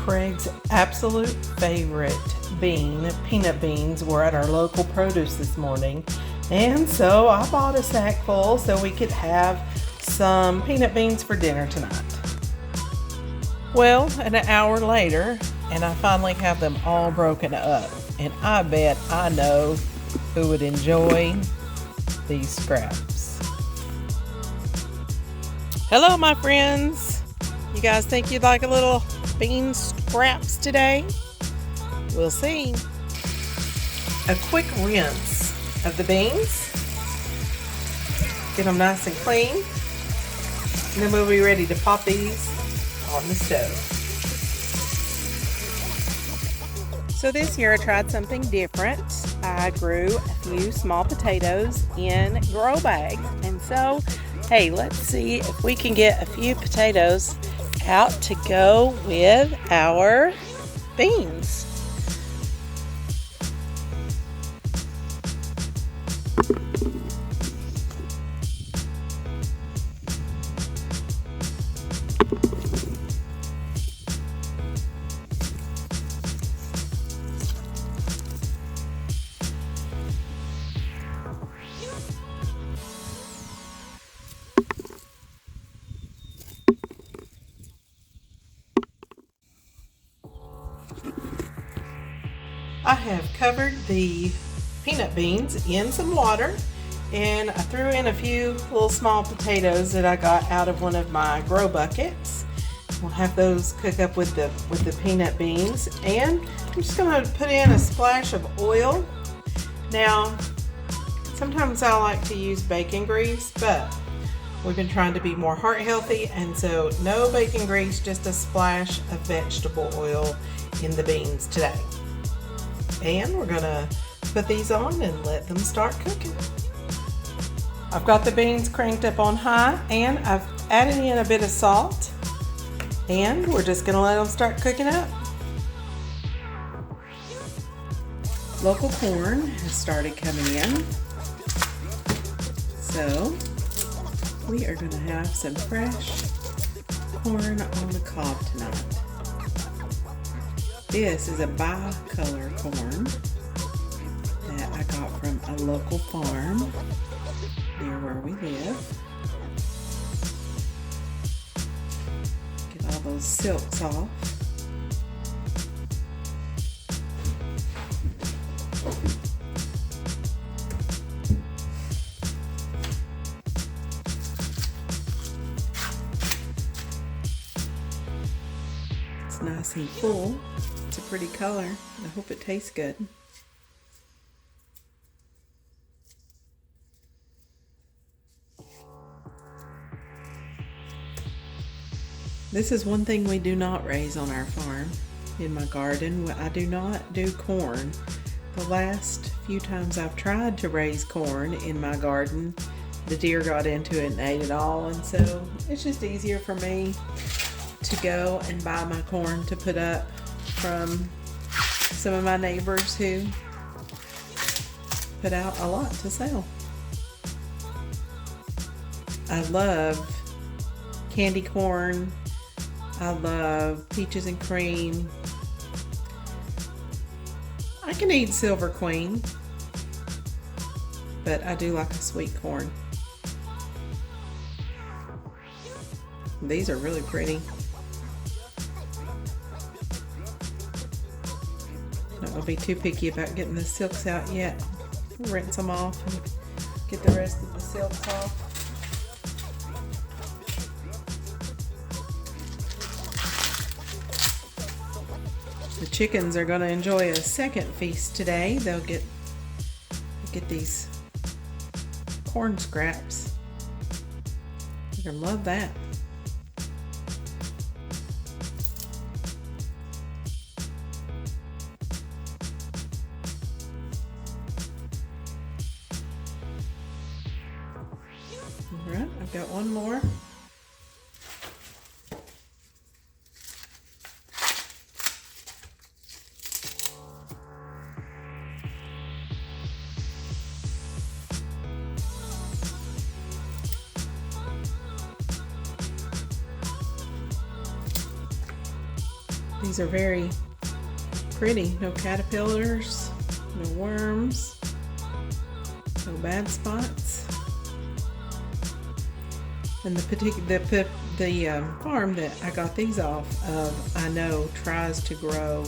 Craig's absolute favorite bean, peanut beans, were at our local produce this morning. And so I bought a sack full so we could have some peanut beans for dinner tonight. Well, an hour later, and I finally have them all broken up. And I bet I know who would enjoy these scraps. Hello, my friends. You guys think you'd like a little bean scraps today? We'll see. A quick rinse of the beans. Get them nice and clean. And then we'll be ready to pop these on the stove. So this year I tried something different. I grew a few small potatoes in grow bags. And so, hey, let's see if we can get a few potatoes out to go with our beans. I have covered the peanut beans in some water, and I threw in a few little small potatoes that I got out of one of my grow buckets. We'll have those cook up with the peanut beans, and I'm just going to put in a splash of oil. Now, sometimes I like to use bacon grease, but we've been trying to be more heart healthy, and so no bacon grease, just a splash of vegetable oil in the beans today. And we're gonna put these on and let them start cooking. I've got the beans cranked up on high, and I've added in a bit of salt, and we're just gonna let them start cooking up. Local corn has started coming in, so we are gonna have some fresh corn on the cob tonight. This is a bicolor corn that I got from a local farm near where we live. Get all those silks off. It's nice and full. It's a pretty color. I hope it tastes good. This is one thing we do not raise on our farm. In my garden, I do not do corn. The last few times I've tried to raise corn in my garden, the deer got into it and ate it all, and so it's just easier for me to go and buy my corn to put up from some of my neighbors who put out a lot to sell. I love candy corn. I love peaches and cream. I can eat Silver Queen, but I do like a sweet corn. These are really pretty. Not gonna be too picky about getting the silks out yet. Rinse them off and get the rest of the silks off. The chickens are gonna enjoy a second feast today. They'll get these corn scraps. They're gonna love that. Alright, I've got one more. These are very pretty. No caterpillars, no worms, no bad spots. And the farm that I got these off of, I know tries to grow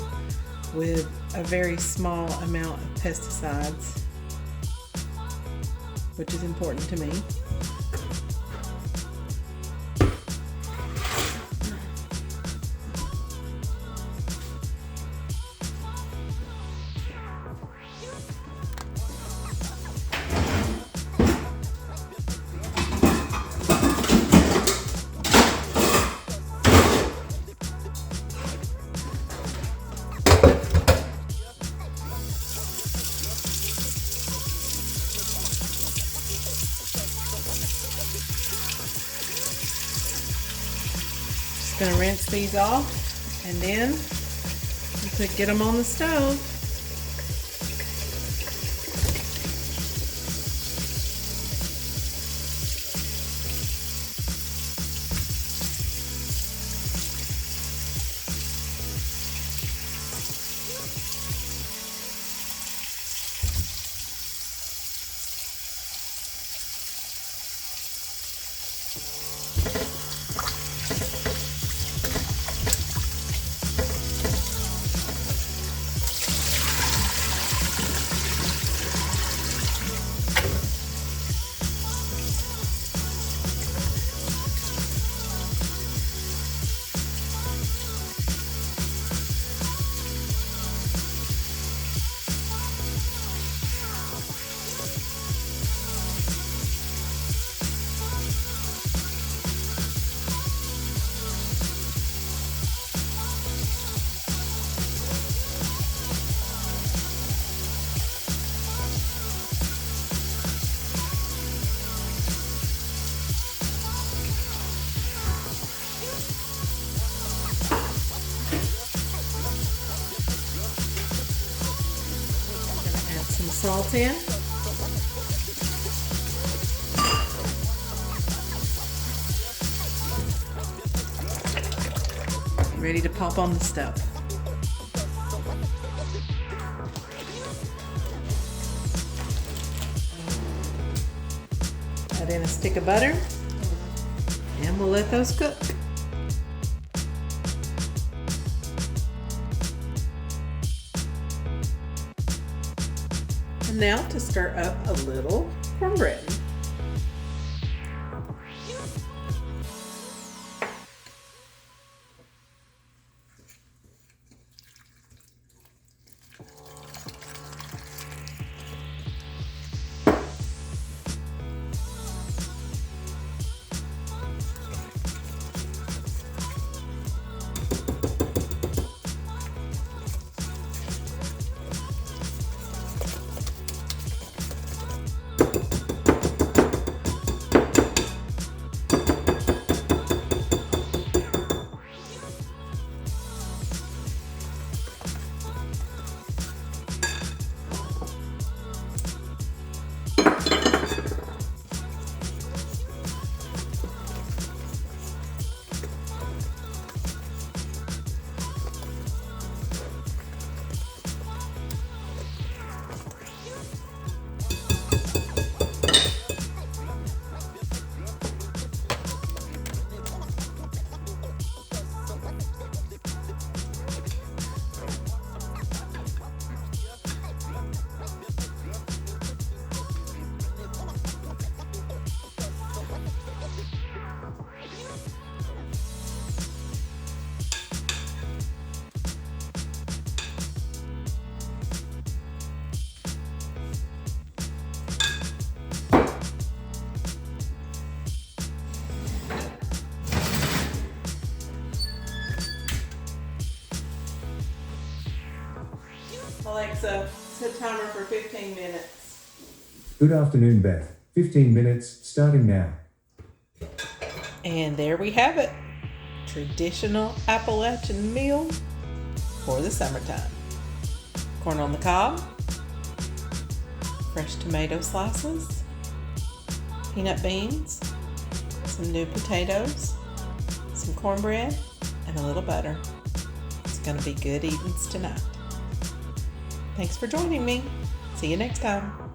with a very small amount of pesticides, which is important to me. Going to rinse these off, and then get them on the stove. Salt in. Ready to pop on the stove. Add in a stick of butter, and we'll let those cook. And now to stir up a little cornbread. Alexa, set timer for 15 minutes. Good afternoon, Beth. 15 minutes, starting now. And there we have it. Traditional Appalachian meal for the summertime. Corn on the cob, fresh tomato slices, peanut beans, some new potatoes, some cornbread, and a little butter. It's going to be good eatings tonight. Thanks for joining me. See you next time.